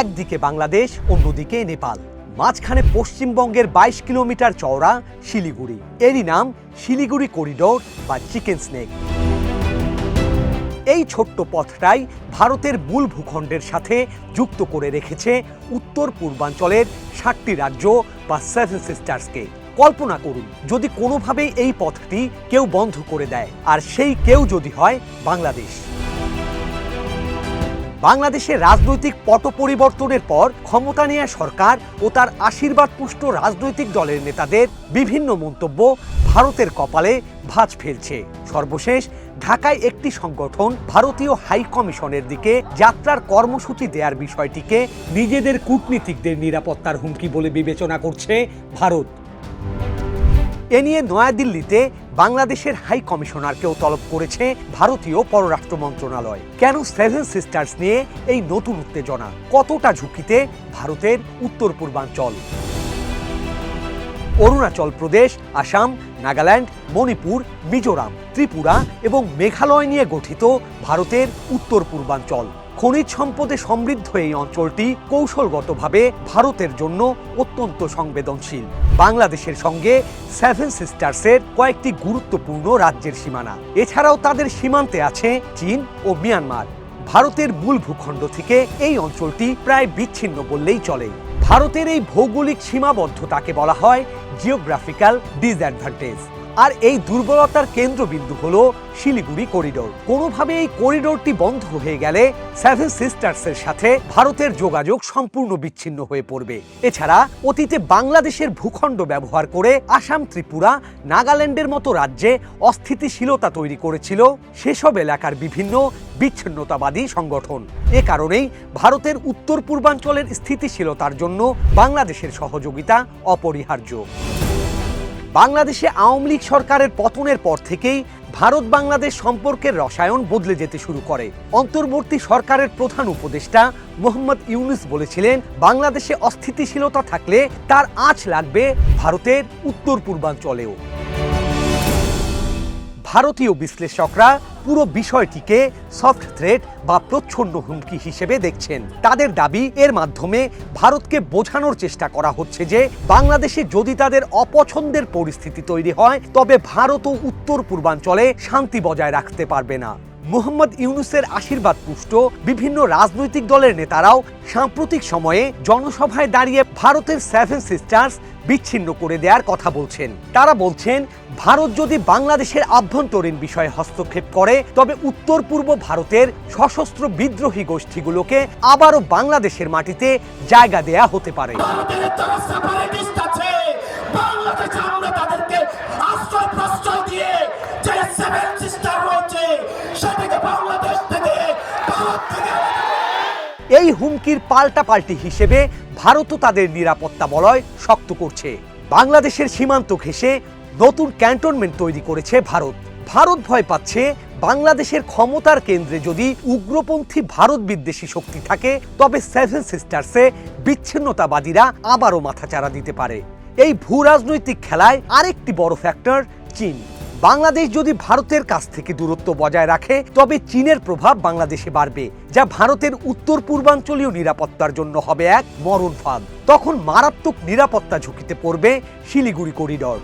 একদিকে বাংলাদেশ, অন্যদিকে নেপাল, মাঝখানে পশ্চিমবঙ্গের 22 কিলোমিটার চওড়া শিলিগুড়ি। এরই নাম শিলিগুড়ি করিডোর বা চিকেন স্নেক। এই ছোট্ট পথটাই ভারতের মূল ভূখণ্ডের সাথে যুক্ত করে রেখেছে উত্তর পূর্বাঞ্চলের 7টি রাজ্য বা 7 সিস্টার্সকে। কল্পনা করুন যদি কোনোভাবেই এই পথটি কেউ বন্ধ করে দেয়, আর সেই কেউ যদি হয় বাংলাদেশ। বাংলাদেশের রাজনৈতিক পট পরিবর্তনের পর ক্ষমতা নেয়া সরকার ও তার আশীর্বাদপুষ্ট রাজনৈতিক দলের নেতাদের বিভিন্ন মন্তব্য ভারতের কপালে ভাঁজ ফেলছে। সর্বশেষ ঢাকায় একটি সংগঠন ভারতীয় হাই কমিশনের দিকে যাত্রার কর্মসূচি দেওয়ার বিষয়টিকে নিজেদের কূটনীতিকদের নিরাপত্তার হুমকি বলে বিবেচনা করছে ভারত। এ নিয়ে নয়াদিল্লিতে বাংলাদেশের হাই কমিশনারকেও তলব করেছে ভারতীয় পররাষ্ট্র মন্ত্রণালয়। কেন 7 সিস্টার্স নিয়ে এই নতুন উত্তেজনা? কতটা ঝুঁকিতে ভারতের উত্তর পূর্বাঞ্চল? অরুণাচল প্রদেশ, আসাম, নাগাল্যান্ড, মণিপুর, মিজোরাম, ত্রিপুরা এবং মেঘালয় নিয়ে গঠিত ভারতের উত্তর পূর্বাঞ্চল। খনিজ সম্পদে সমৃদ্ধ এই অঞ্চলটি কৌশলগতভাবে ভারতের জন্য অত্যন্ত সংবেদনশীল। বাংলাদেশের সঙ্গে 7 সিস্টার্সের কয়েকটি গুরুত্বপূর্ণ রাজ্যের সীমানা। এছাড়াও তাদের সীমান্তে আছে চীন ও মিয়ানমার। ভারতের মূল ভূখণ্ড থেকে এই অঞ্চলটি প্রায় বিচ্ছিন্ন বললেই চলে। ভারতের এই ভৌগোলিক সীমাবদ্ধতাকে বলা হয় জিওগ্রাফিক্যাল ডিসঅ্যাডভান্টেজ। আর এই দুর্বলতার কেন্দ্রবিন্দু হলো শিলিগুড়ি করিডোর। কোনোভাবে এই করিডোরটি বন্ধ হয়ে গেলে 7 সিস্টার্সের সাথে ভারতের যোগাযোগ সম্পূর্ণ বিচ্ছিন্ন হয়ে পড়বে। এছাড়া অতীতে বাংলাদেশের ভূখণ্ড ব্যবহার করে আসাম, ত্রিপুরা, নাগাল্যান্ডের মতো রাজ্যে অস্থিতিশীলতা তৈরি করেছিল সেসব এলাকার বিভিন্ন বিচ্ছিন্নতাবাদী সংগঠন। এ কারণেই ভারতের উত্তর পূর্বাঞ্চলের স্থিতিশীলতার জন্য বাংলাদেশের সহযোগিতা অপরিহার্য। বাংলাদেশে আওয়ামী লীগ সরকারের পতনের পর থেকেই ভারত বাংলাদেশ সম্পর্কের রসায়ন বদলে যেতে শুরু করে। অন্তর্বর্তী সরকারের প্রধান উপদেষ্টা মোহাম্মদ ইউনূস বলেছিলেন, বাংলাদেশে অস্থিতিশীলতা থাকলে তার আঁচ লাগবে ভারতের উত্তর পূর্বাঞ্চলেও। ভারতীয় বিশ্লেষকরা পুরো বিষয়টিকে সফট থ্রেট বা প্রচ্ছন্ন হুমকি হিসেবে দেখছেন। তাদের দাবি, এর মাধ্যমে ভারতকে বোঝানোর চেষ্টা করা হচ্ছে যে বাংলাদেশে যদি তাদের অপছন্দের পরিস্থিতি তৈরি হয় তবে ভারত ও উত্তর পূর্বাঞ্চলে শান্তি বজায় রাখতে পারবে না। মোহাম্মদ ইউনূসের আশীর্বাদ পুষ্ট বিভিন্ন রাজনৈতিক দলের নেতারাও সাম্প্রতিক সময়ে জনসভায় দাঁড়িয়ে ভারতের 7 সিস্টার্স বিচ্ছিন্ন করে দেওয়ার কথা বলছেন। তারা বলছেন, ভারত যদি বাংলাদেশের আভ্যন্তরীণ বিষয়ে হস্তক্ষেপ করে তবে উত্তর পূর্ব ভারতের সশস্ত্র বিদ্রোহী গোষ্ঠীগুলোকে আবারও বাংলাদেশের মাটিতে জায়গা দেয়া হতে পারে। এই হুমকির পাল্টাপাল্টি হিসেবে ভারতও তাদের নিরাপত্তা বলয় শক্ত করছে। বাংলাদেশের সীমান্ত ঘেঁষে নতুন ক্যান্টনমেন্ট তৈরি করেছে ভারত। ভারত ভয় পাচ্ছে বাংলাদেশের ক্ষমতার কেন্দ্রে যদি উগ্রপন্থী ভারত বিদ্বেষী শক্তি থাকে তবে 7 সিস্টার্সে বিচ্ছিন্নতাবাদীরা আবারও মাথাচাড়া দিতে পারে। এই ভূ রাজনৈতিক খেলায় আরেকটি বড় ফ্যাক্টর চীন। বাংলাদেশ যদি ভারতের কাছ থেকে দূরত্ব বজায় রাখে তবে চীনের প্রভাব বাংলাদেশে বাড়বে, যা ভারতের উত্তর পূর্বাঞ্চলীয় নিরাপত্তার জন্য হবে এক মরণ ফাঁদ। তখন মারাত্মক নিরাপত্তা ঝুঁকিতে পড়বে শিলিগুড়ি করিডোর।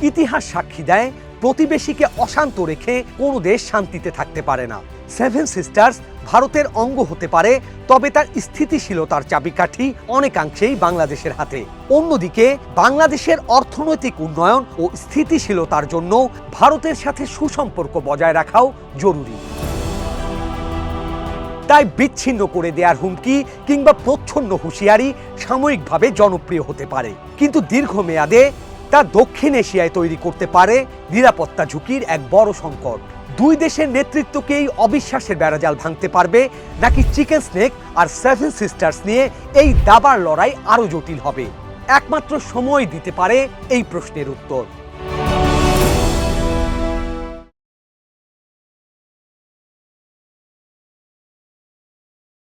ইতিহাস সাক্ষী দেয়, প্রতিবেশীকে অশান্ত রেখে কোনো দেশ শান্তিতে থাকতে পারে না। 7 সিস্টার্স ভারতের অঙ্গ হতে পারে, তবে তার স্থিতিশীলতার চাবিকাঠি অনেকাংশেই বাংলাদেশের হাতে। অন্যদিকে বাংলাদেশের অর্থনৈতিক উন্নয়ন ও স্থিতিশীলতার জন্য ভারতের সাথে সুসম্পর্ক বজায় রাখাও জরুরি। তাই বিচ্ছিন্ন করে দেওয়ার হুমকি কিংবা প্রচ্ছন্ন হুঁশিয়ারি সাময়িকভাবে জনপ্রিয় হতে পারে, কিন্তু দীর্ঘমেয়াদে তা দক্ষিণ এশিয়ায় তৈরি করতে পারে নিরাপত্তা ঝুঁকির এক বড় সংকট। দুই দেশের নেতৃত্বকে এই অবিশ্বাসের বেড়াজাল ভাঙতে পারবে, নাকি চিকেন স্নেক আর 7 সিস্টার্স নিয়ে এই দাবার লড়াই আরো জটিল হবে? একমাত্র সময় দিতে পারে এই প্রশ্নের উত্তর।